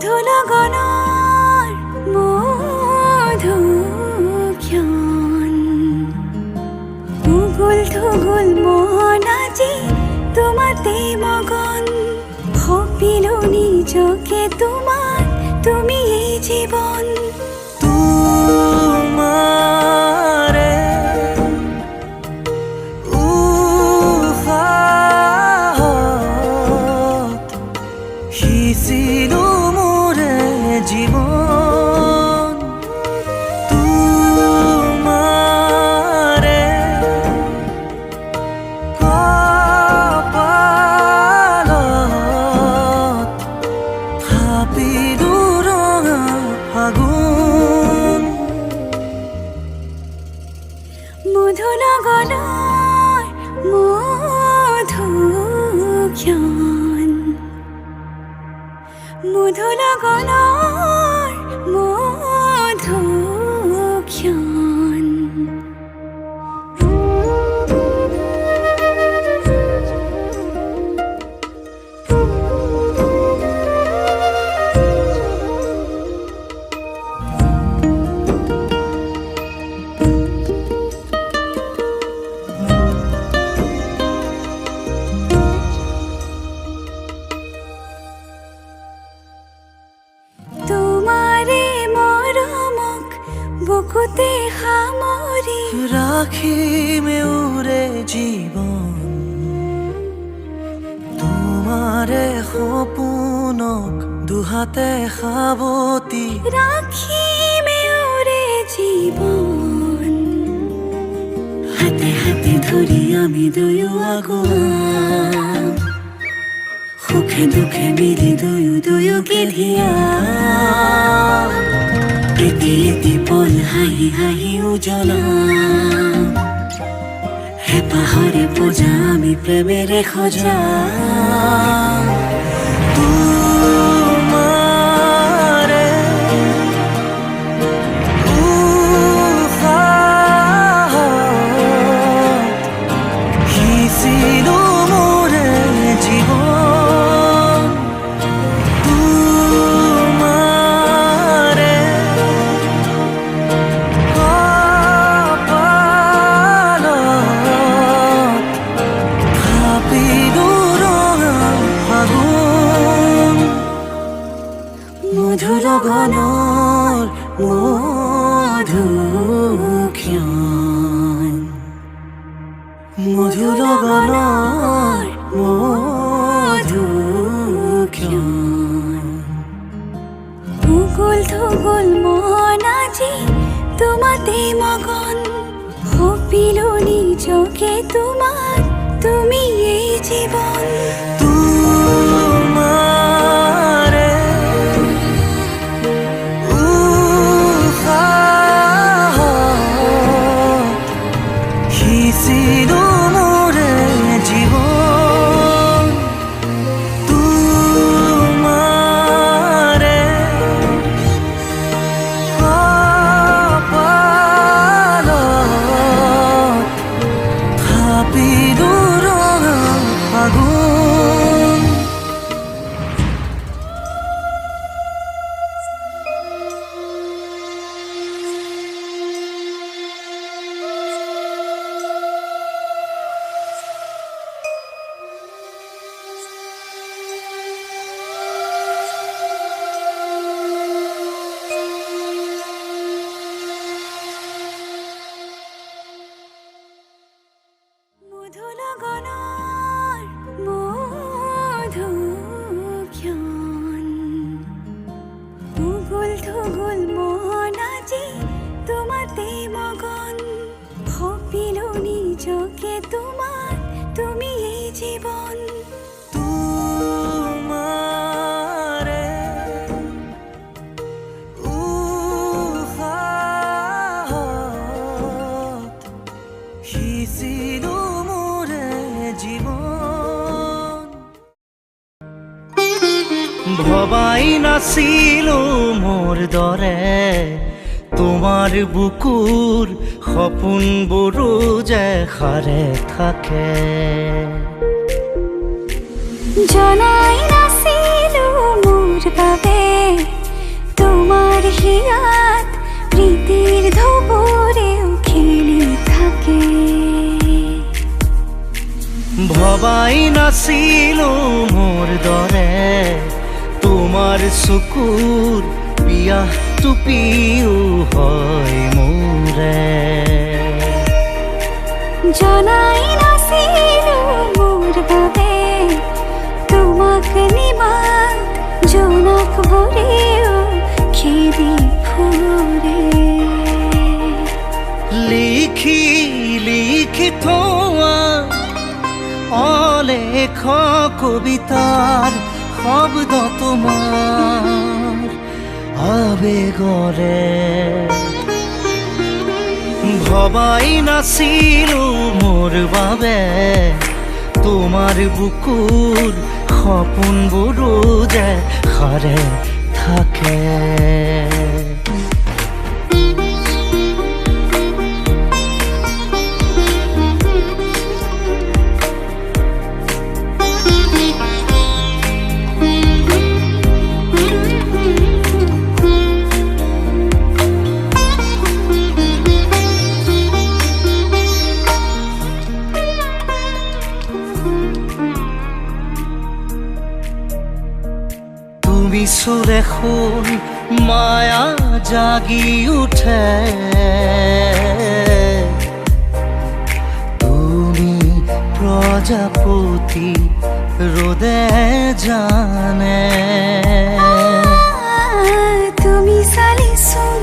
মধু লগনৰ মধুক্ষণ উগুল থুগুল মন আজি তোমাতে মগন ভাবিলো নিজকে তোমার তুমি এই জীবন তোমারে উহাত সিঁচিলো মোরে জীবন তোমারে কপালত থাপিলো ৰঙা ফাগুন মধু লগনৰ মধুক্ষণ মধু লগনৰ মধুক্ষণ তোমাৰে মৰমক বুকুতে সামৰি ৰাখিম উৰে জীবন তোমাৰে সপোনক দুহাতে সাবতি ৰাখিমে ওৰে জীৱন হাতে হাতে ধৰি আমি দুয়ো আগুৱাম সুখে দুখে মিলি দুয়োকে ধিয়াম এটি এটি পল হাঁহি হাঁহি উজ্বলাম হেঁপাহৰে পূজা আমি প্ৰেমেৰে সজাম তোমাৰে উহাত সিঁচিলো মোৰে জীবন তোমাৰে কপালত থাপিলো ৰঙা ফাগুন মধু লগনৰ মধুক্ষণ মধু লগনৰ মধুক্ষণ উগুল থুগুল মন আজি তোমাতে মগন ভাবিলো নিজকে তোমার তুমি এই জীবন তোমারে উহাত সিঁচিলো মোরে জীবন তোমারে কপালত থাপিলো ৰঙা ফাগুন মধু লগনৰ মধুক্ষণ উগুল থুগুল মন আজি তোমাতে মগন ভাবিলো নিজকে তোমার তুমি এই জীবন তোমারে উহাত সিঁচিলো মোরে জীবন ভবাই নাছিলো মোৰ দৰে তোমাৰ বুকুৰ সপোনবোৰো যে সাৰে থাকে জনাই নাছিলো মোৰ বাবে ভবাই নাছিলো মোৰ দৰে তোমাৰ চকুৰ পিয়াহটো পিও হয় মোৰে জনাই নাছিলো মোৰ বাবে তোমাক নিবাক জোনাক ভৰিও খেদি ফুৰে লিখি লিখি থোৱা অলেখ কবিতাৰ শব্দ তোমাৰ আবেগৰে ভবাই নাছিলো মোৰ বাবে তোমাৰ বুকুৰ সপোনবোৰো যে সাৰে থাকে সুৰে শুন মায়া জাগি উঠে তুমি প্ৰজাপতি ৰোদে জানে তুমি চালিচোন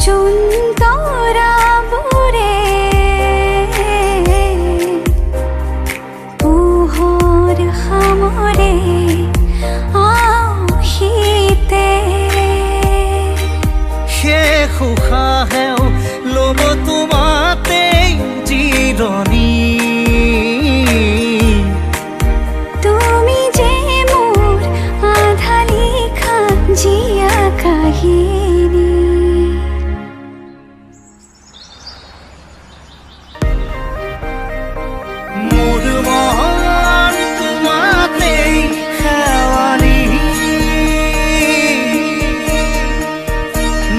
যোন তৰাবোৰে পোহৰ সামৰে উশাহেও ল'ব তোমাতে জিৰণি তুমি যে মোৰ আধা লিখা জীয়া কাহিনী মোৰ মন তোমাতে শেৱালি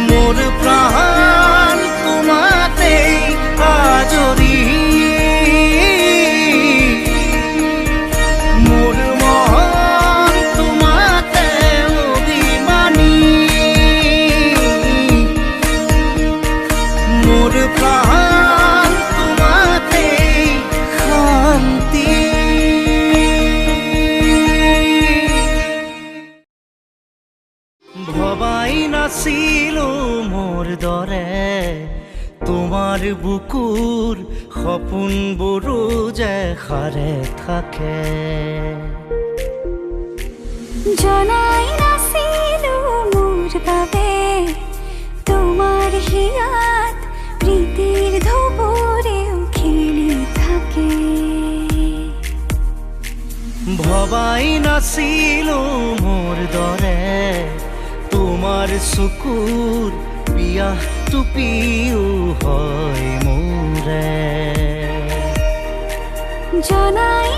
মোৰ প্ৰাণ তোমাতে আজৰি মোৰ মন তোমাতে অভিমানী মোৰ প্ৰাণ তোমাতে শান্তি ভবাই নাছিলো মোৰ দৰে তোমাৰ বুকুৰ সপোনবোৰো যে সাৰে থাকে জনাই নাছিলো মোৰ বাবে তোমাৰ হিয়াত প্ৰীতিৰ ধুবুৰেও খেলি থাকে ভবাই নাছিলো মোৰ দৰে তোমাৰ চকুৰ পিয়াহটো পিও হয় মোৰে জনাই